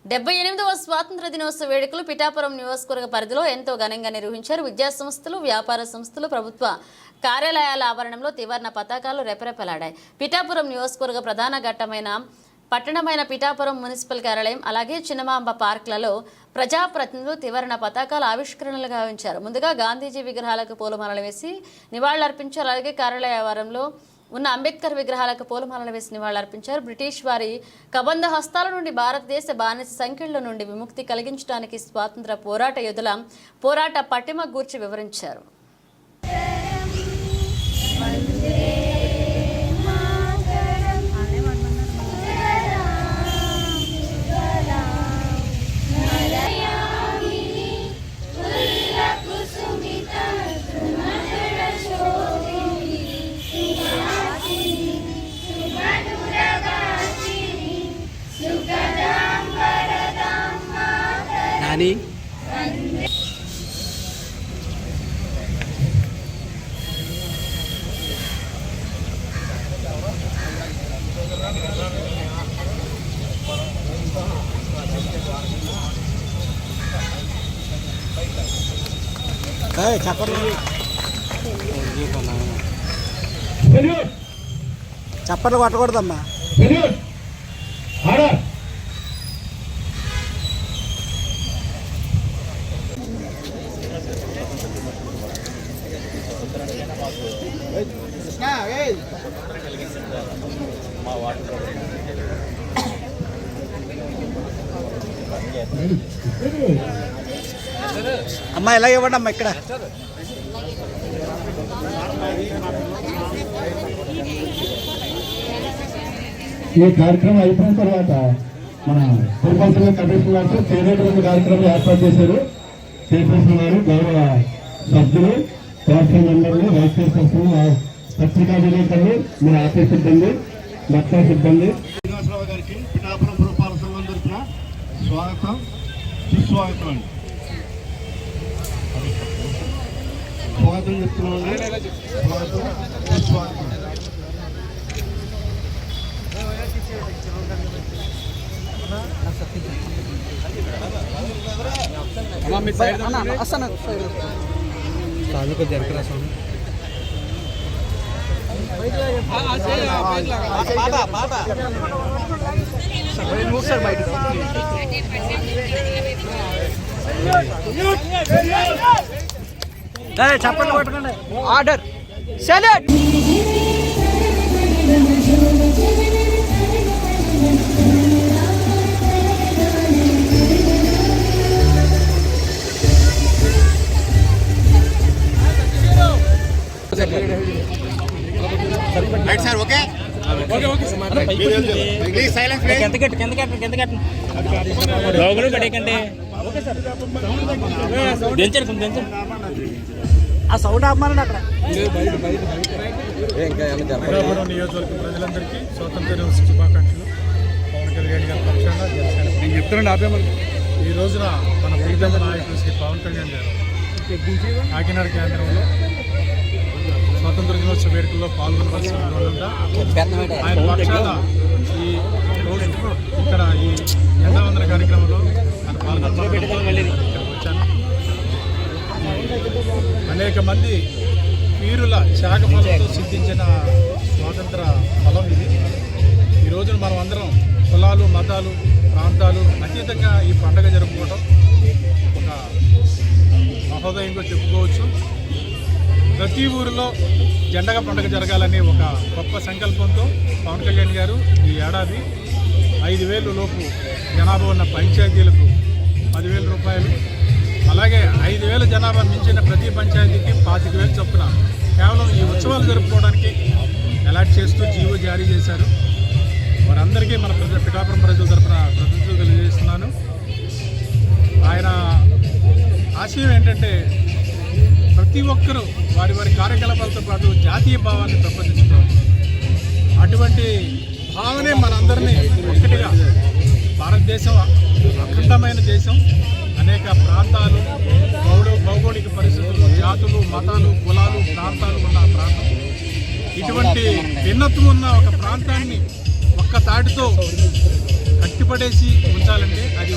78వ స్వాతంత్ర దినోత్సవ వేడుకలు పిఠాపురం నియోజకవర్గ పరిధిలో ఎంతో ఘనంగా నిర్వహించారు. విద్యా సంస్థలు, వ్యాపార సంస్థలు, ప్రభుత్వ కార్యాలయాల ఆవరణంలో త్రివర్ణ పతాకాలు రెపరెపలాడాయి. పిఠాపురం నియోజకవర్గ ప్రధాన ఘట్టమైన పట్టణమైన పిఠాపురం మున్సిపల్ కార్యాలయం అలాగే చిన్నమాంబ పార్కులలో ప్రజాప్రతినిధులు త్రివర్ణ పతాకాల ఆవిష్కరణలు గావించారు. ముందుగా గాంధీజీ విగ్రహాలకు పూలమాలలు వేసి నివాళులర్పించారు. అలాగే కార్యాలయ ఆవరణలో ఉన్న అంబేద్కర్ విగ్రహాలకు పూలమాలలు వేసి నివాళులర్పించారు. బ్రిటిష్ వారి కబంధ హస్తాల నుండి భారతదేశ బానిస సంఖ్యల నుండి విముక్తి కలిగించడానికి స్వాతంత్ర పోరాట యోధుల పోరాట పటిమ గూర్చి వివరించారు. నాని చప్పట్లు కొట్టకూడదమ్మా. అమ్మా ఎలా ఇవ్వండి అమ్మా. ఇక్కడ ఈ కార్యక్రమం అయిపోయిన తర్వాత మన పురపాలక కమిషనర్ గారితో చేనేటువంటి కార్యక్రమం ఏర్పాటు చేశారు. చైర్పర్సన్ గారు, గౌరవ సభ్యులు, కౌన్సిల్ మెంబర్లు, వైస్ చైర్పర్సన్, పత్రికా విలేకరులు, మన ఆఫీస్ సిబ్బంది, మొత్తం సిబ్బంది, శ్రీనివాసరావు గారికి పిఠాపురం పురపాలక సంఘం తరఫున స్వాగతం, సుస్వాగతం అండి. స్వాగతం చెప్తున్నామండి. స్వాగతం, సుస్వాగతం. చప్పట్లు కొట్టకండి. Order select. Right sir. Okay please silence please. కింద కట్టండి. లోగలు పడేకండి. దించండి. ఆ సౌండ్ ఆపమానండి అక్కడ. పిఠాపురం నియోజకవర్గ ప్రజలందరికీ స్వాతంత్ర దినోత్సవ శుభాకాంక్షలు. పవన్ కళ్యాణ్ గారి పక్షాన నేను చెప్తున్నాను ఆపేమని. ఈ రోజున మన ప్రీతమ నాయకులు శ్రీ పవన్ కళ్యాణ్ గారు కాకినాడ కేంద్రంలో స్వాతంత్ర దినోత్సవ వేడుకల్లో పాల్గొనవలసిన ఆయన పక్షాన ఈ రోజు ఇక్కడ ఈ జెండావందన కార్యక్రమంలో ఆయన పాల్గొనడానికి వచ్చాను. అనేక మంది వీరుల త్యాగఫలంతో సిద్ధించిన స్వాతంత్ర ఫలం ఇది. ఈ రోజున మనం అందరం కులాలు, మతాలు, ప్రాంతాలు అతీతంగా ఈ పండుగ జరుపుకోవడం ఒక మహోదయంగా చెప్పుకోవచ్చు. ప్రతి ఊరిలో జెండా పండుగ జరగాలనే ఒక గొప్ప సంకల్పంతో పవన్ కళ్యాణ్ గారు ఈ ఏడాది 5,000 లోపు జనాభా ఉన్న పంచాయతీలకు 10,000 రూపాయలు, అలాగే 5,000 జనాభా మించిన ప్రతి పంచాయతీకి 25,000 చొప్పున కేవలం ఈ ఉత్సవాలు జరుపుకోవడానికి అలాట్ చేస్తూ జీవో జారీ చేశారు. వారందరికీ మన పిఠాపురం ప్రజల తరఫున కృతజ్ఞతలు తెలియజేస్తున్నాను. ఆయన ఆశయం ఏంటంటే ప్రతి ఒక్కరూ వారి వారి కార్యకలాపాలతో పాటు జాతీయ భావాన్ని పెంపొందించుకోవాలి. అటువంటి భావనే మనందరినీ ఒక్కటిగా, భారతదేశం అఖండమైన దేశం, అనేక ప్రాంతాలు, భౌగోళిక పరిస్థితులు, జాతులు, మతాలు, కులాలు, ప్రాంతాలు ఉన్న ప్రాంతం. ఇటువంటి భిన్నత్వం ఉన్న ఒక ప్రాంతాన్ని ఒక్క తాటితో కట్టిపడేసి ఉంచాలంటే అది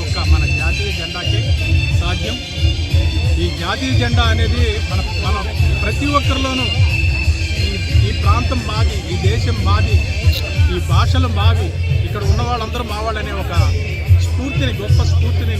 జాతీయ జెండా అనేది మన ప్రతి ఒక్కరిలోనూ ఈ ప్రాంతం మాది, ఈ దేశం మాది, ఈ భాషలు మావి, ఇక్కడ ఉన్న వాళ్ళందరూ మా వాళ్ళనే ఒక స్ఫూర్తిని, గొప్ప స్ఫూర్తిని